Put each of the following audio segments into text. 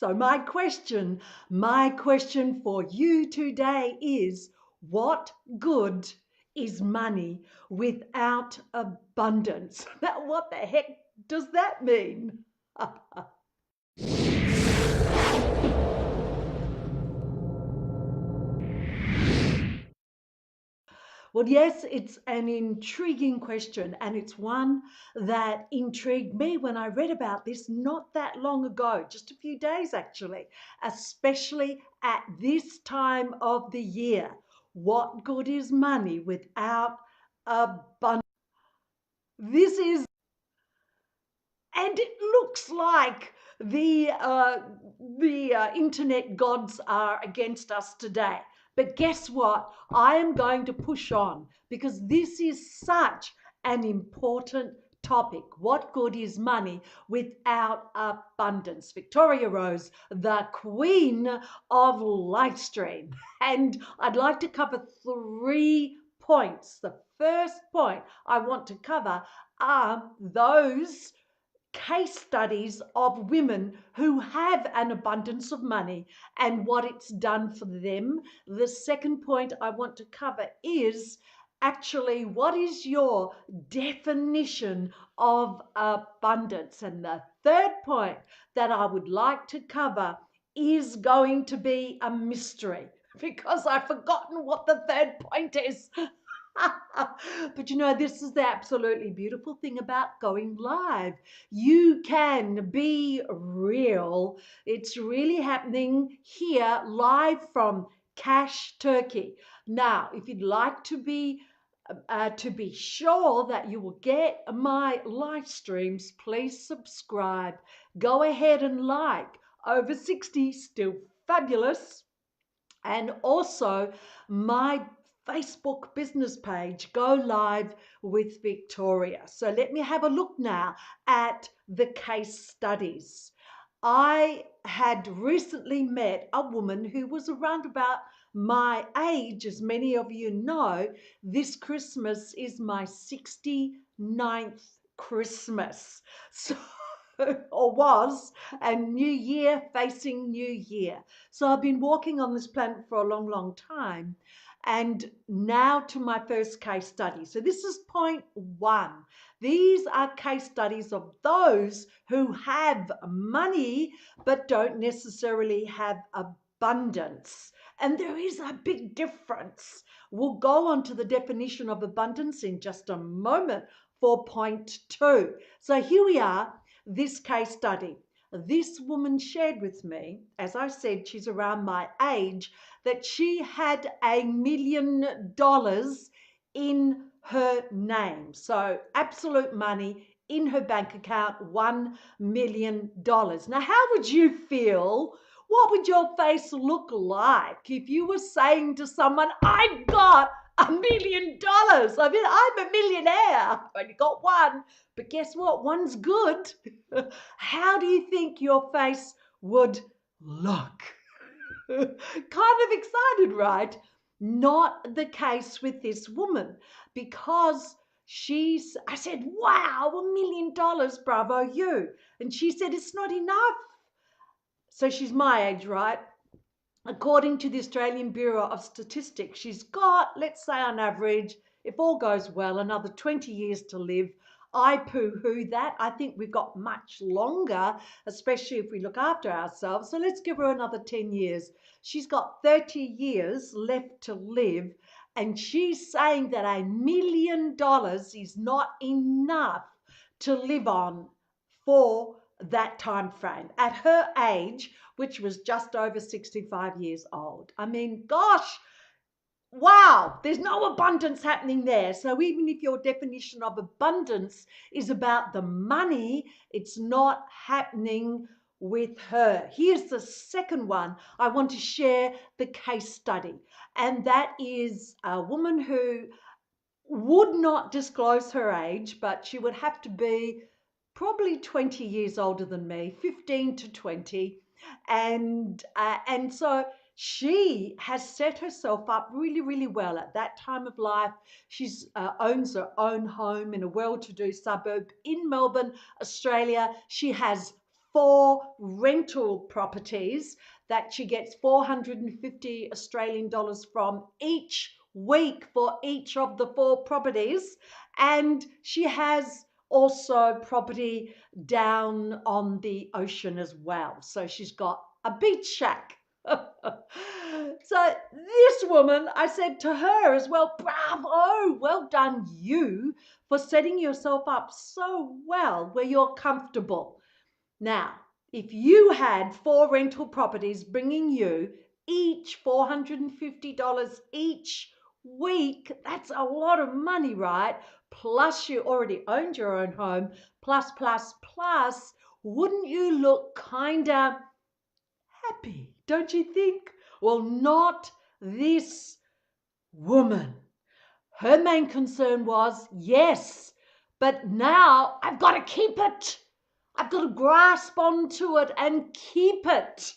So my question for you today is, what good is money without abundance? Now, what the heck does that mean? Well, yes, it's an intriguing question, and it's one that intrigued me when I read about this not that long ago, just a few days actually, especially at this time of the year. What good is money without abundance? This is, and it looks like the internet gods are against us today. But guess what? I am going to push on because this is such an important topic. What good is money without abundance? Victoria Rose, the Queen of LiveStream. And I'd like to cover 3 points. The first point I want to cover are those case studies of women who have an abundance of money and what it's done for them. The second point I want to cover is actually what is your definition of abundance. And the third point that I would like to cover is going to be a mystery because I've forgotten what the third point is. But you know, this is the absolutely beautiful thing about going live. You can be real. It's really happening here live from Cash, Turkey. Now, if you'd like to be sure that you will get my live streams, please subscribe. Go ahead and like. Over 60, still fabulous. And also my Facebook business page, Go Live with Victoria. So let me have a look now at the case studies. I had recently met a woman who was around about my age. As many of you know, this Christmas is my 69th Christmas. So or was, and new year facing new year. So I've been walking on this planet for a long, long time. And now to my first case study. So this is point 1. These are case studies of those who have money but don't necessarily have abundance. And there is a big difference. We'll go on to the definition of abundance in just a moment for point 2. So here we are. This case study. This woman shared with me, as I said, she's around my age, that she had $1 million in her name. So absolute money in her bank account, $1 million. Now, how would you feel? What would your face look like if you were saying to someone, I've got $1 million? I mean, I'm a millionaire. I've only got one. But guess what? One's good. How do you think your face would look? Kind of excited, right? Not the case with this woman because I said, wow, $1 million, bravo you. And she said, it's not enough. So she's my age, right? According to the Australian Bureau of Statistics, she's got, let's say on average, if all goes well, another 20 years to live. I poo-hoo that. I think we've got much longer, especially if we look after ourselves. So let's give her another 10 years. She's got 30 years left to live, and she's saying that $1 million is not enough to live on for that time frame at her age, which was just over 65 years old. I mean, gosh, wow, there's no abundance happening there. So even if your definition of abundance is about the money, it's not happening with her. Here's the second one. I want to share the case study, and that is a woman who would not disclose her age, but she would have to be probably 20 years older than me, 15 to 20. And so she has set herself up really, really well at that time of life. She owns her own home in a well-to-do suburb in Melbourne, Australia. She has 4 rental properties that she gets 450 Australian dollars from each week for each of the 4 properties. And she has also property down on the ocean as well. So she's got a beach shack. So this woman, I said to her as well, bravo, well done you for setting yourself up so well where you're comfortable. Now, if you had 4 rental properties bringing you each $450 each week, that's a lot of money, right? Plus you already owned your own home, plus, wouldn't you look kinda happy, don't you think? Well, not this woman. Her main concern was, yes, but now I've got to keep it. I've got to grasp onto it and keep it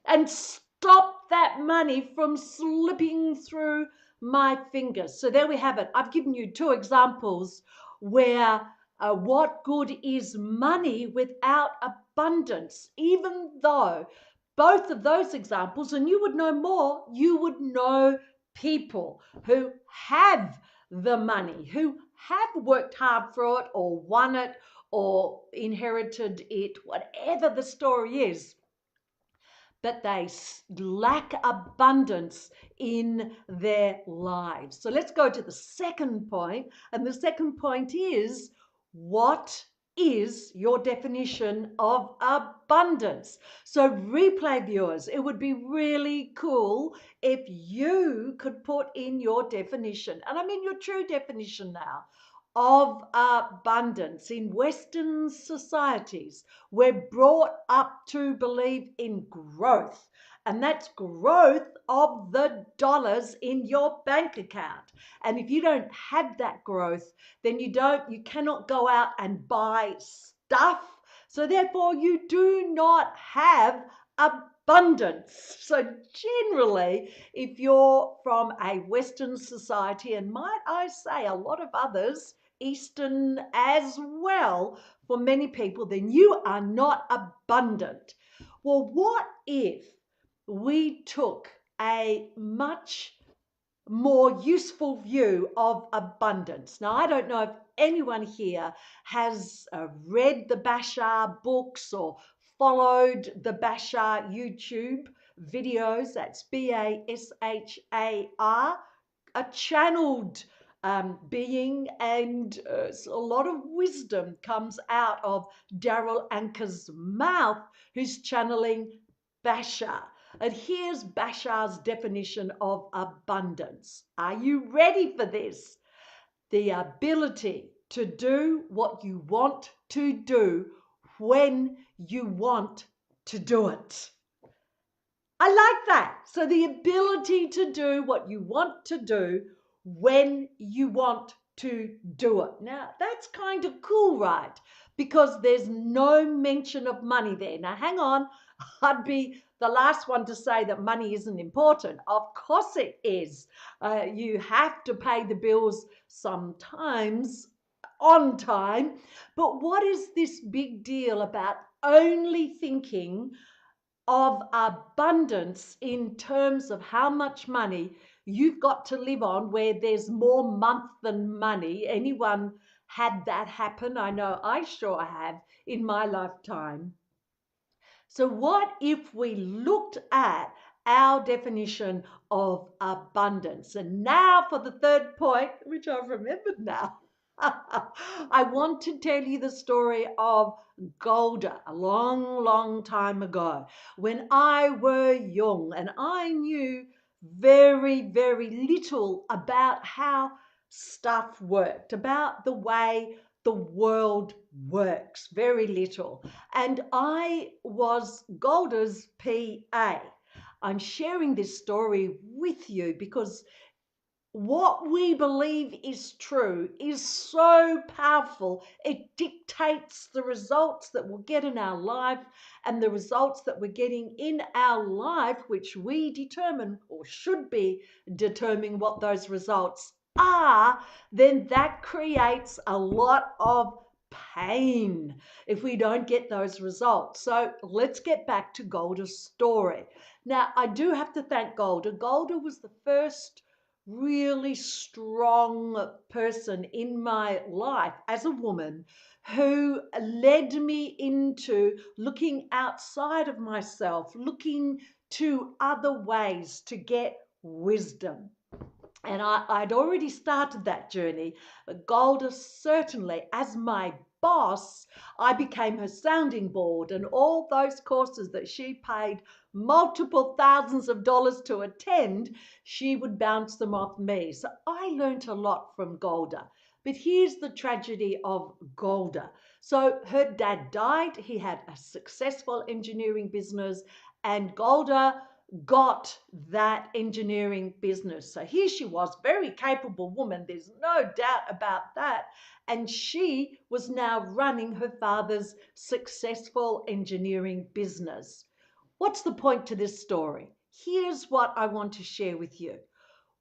and stop that money from slipping through my fingers. So there we have it. I've given you 2 examples where what good is money without abundance, even though both of those examples, and you would know more, you would know people who have the money, who have worked hard for it or won it or inherited it, whatever the story is, but they lack abundance in their lives. So let's go to the second point. And the second point is, what is your definition of abundance? So replay viewers, it would be really cool if you could put in your definition, and I mean your true definition now, of abundance. In Western societies, we're brought up to believe in growth, and that's growth of the dollars in your bank account. And if you don't have that growth, then you cannot go out and buy stuff. So therefore, you do not have abundance. So generally, if you're from a Western society, and might I say a lot of others, Eastern as well, for many people, then you are not abundant. Well, what if we took a much more useful view of abundance? Now, I don't know if anyone here has read the Bashar books or followed the Bashar YouTube videos. That's Bashar, a channeled being, and a lot of wisdom comes out of Daryl Anker's mouth, who's channeling Bashar. And here's Bashar's definition of abundance. Are you ready for this? The ability to do what you want to do when you want to do it. I like that. So the ability to do what you want to do when you want to do it. Now, that's kind of cool, right? Because there's no mention of money there. Now, hang on. I'd be the last one to say that money isn't important. Of course it is. You have to pay the bills sometimes on time. But what is this big deal about only thinking of abundance in terms of how much money you've got to live on, where there's more month than money? Anyone had that happen? I know I sure have in my lifetime. So what if we looked at our definition of abundance? And now for the third point, which I've remembered now. I want to tell you the story of Golda a long, long time ago, when I were young and I knew very, very little about how stuff worked, about the way the world works, very little. And I was Golda's PA. I'm sharing this story with you because what we believe is true is so powerful. It dictates the results that we'll get in our life, and the results that we're getting in our life, which we determine, or should be determining what those results are, then that creates a lot of pain if we don't get those results. So let's get back to Golda's story. Now, I do have to thank Golda. Golda was the first really strong person in my life as a woman who led me into looking outside of myself, looking to other ways to get wisdom. And I'd already started that journey. But Golda certainly, as my boss, I became her sounding board, and all those courses that she paid multiple thousands of dollars to attend, she would bounce them off me. So I learned a lot from Golda. But here's the tragedy of Golda. So her dad died. He had a successful engineering business, and Golda got that engineering business. So here she was, very capable woman. There's no doubt about that. And she was now running her father's successful engineering business. What's the point to this story? Here's what I want to share with you.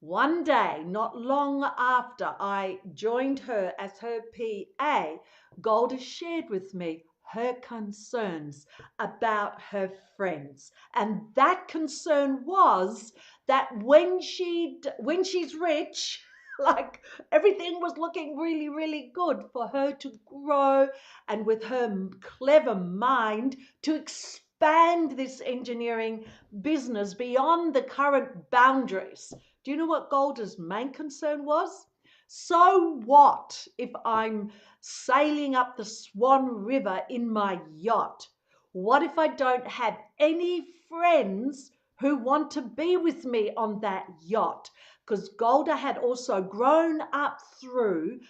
One day, not long after I joined her as her PA, Golda shared with me her concerns about her friends. And that concern was that when she's rich, like everything was looking really, really good for her to grow and with her clever mind to expand this engineering business beyond the current boundaries. Do you know what Golda's main concern was? So what if I'm sailing up the Swan River in my yacht? What if I don't have any friends who want to be with me on that yacht? Because Golda had also grown up through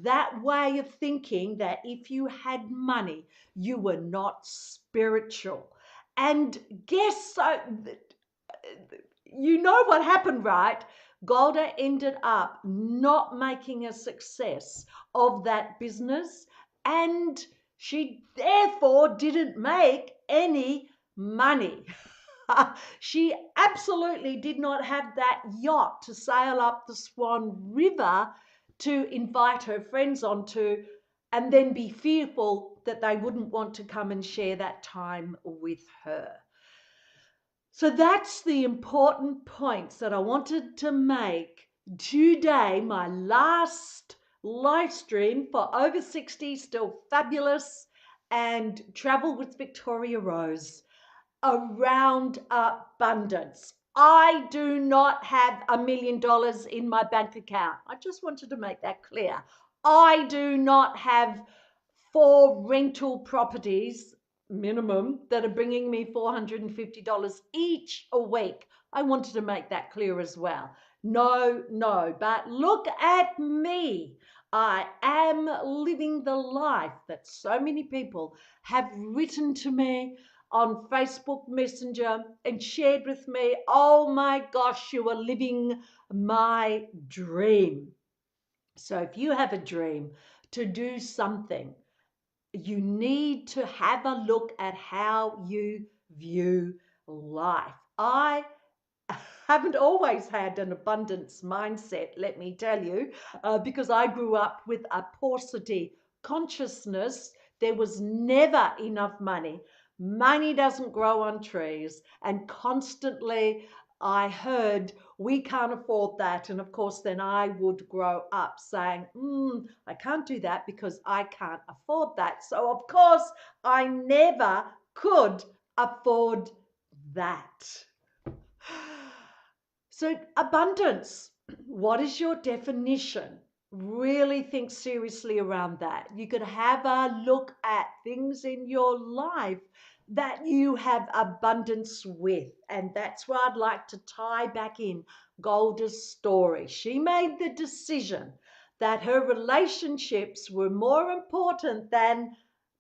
that way of thinking that if you had money, you were not spiritual. And guess so, you know what happened, right? Golda ended up not making a success of that business, and she therefore didn't make any money. She absolutely did not have that yacht to sail up the Swan River to invite her friends onto and then be fearful that they wouldn't want to come and share that time with her. So that's the important points that I wanted to make today, my last live stream for over 60, still fabulous, and travel with Victoria Rose around abundance. I do not have $1 million in my bank account. I just wanted to make that clear. I do not have 4 rental properties minimum that are bringing me $450 each a week. I wanted to make that clear as well. No, but look at me. I am living the life that so many people have written to me on Facebook Messenger and shared with me. Oh my gosh, you are living my dream. So if you have a dream to do something, you need to have a look at how you view life. I haven't always had an abundance mindset, let me tell you, because I grew up with a paucity consciousness. There was never enough money. Money doesn't grow on trees, and constantly I heard, we can't afford that. And of course, then I would grow up saying, I can't do that because I can't afford that. So, of course, I never could afford that. So, abundance, what is your definition? Really think seriously around that. You could have a look at things in your life that you have abundance with. And that's where I'd like to tie back in Golda's story. She made the decision that her relationships were more important than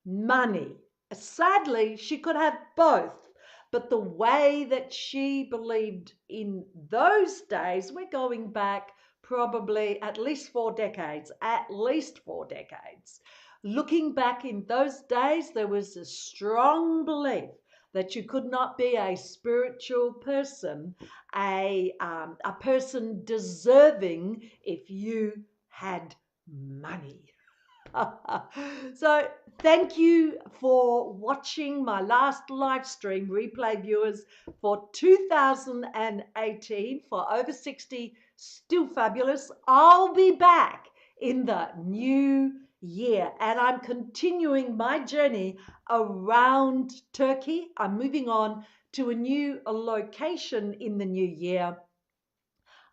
money. Sadly, she could have both. But the way that she believed in those days, we're going back probably at least 4 decades, Looking back in those days, there was a strong belief that you could not be a spiritual person, a person deserving if you had money. So thank you for watching my last live stream, replay viewers, for 2018 for over 60, still fabulous. I'll be back in the new year and I'm continuing my journey around Turkey. I'm moving on to a new location in the new year.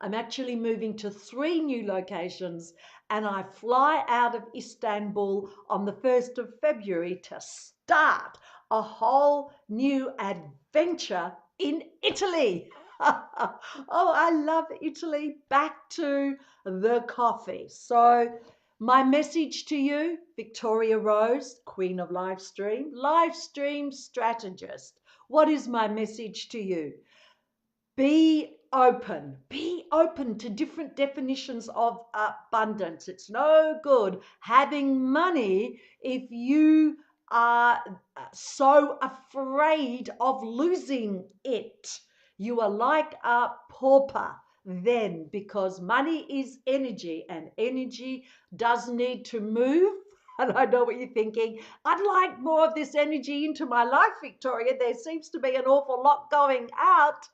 I'm actually moving to 3 new locations and I fly out of Istanbul on the 1st of February to start a whole new adventure in Italy. Oh, I love Italy. Back to the coffee. So my message to you, Victoria Rose, Queen of Livestream strategist. What is my message to you? Be open. Be open to different definitions of abundance. It's no good having money if you are so afraid of losing it. You are like a pauper then, because money is energy and energy does need to move. And I know what you're thinking. I'd like more of this energy into my life, Victoria. There seems to be an awful lot going out.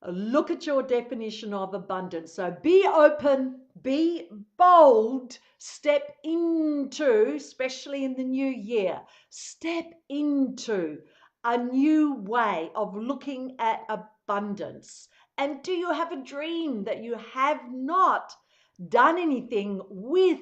Look at your definition of abundance. So be open, be bold, step into, especially in the new year, step into a new way of looking at abundance. And do you have a dream that you have not done anything with,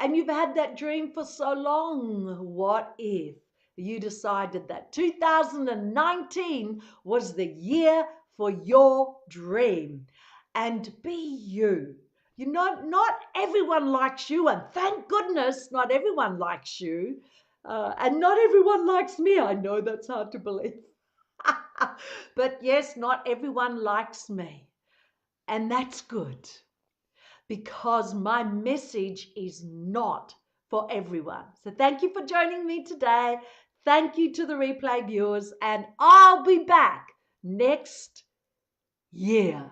and you've had that dream for so long? What if you decided that 2019 was the year for your dream? And be you. You know, not everyone likes you, and thank goodness not everyone likes you. And not everyone likes me. I know that's hard to believe. But yes, not everyone likes me. And that's good, because my message is not for everyone. So thank you for joining me today. Thank you to the replay viewers, and I'll be back next year.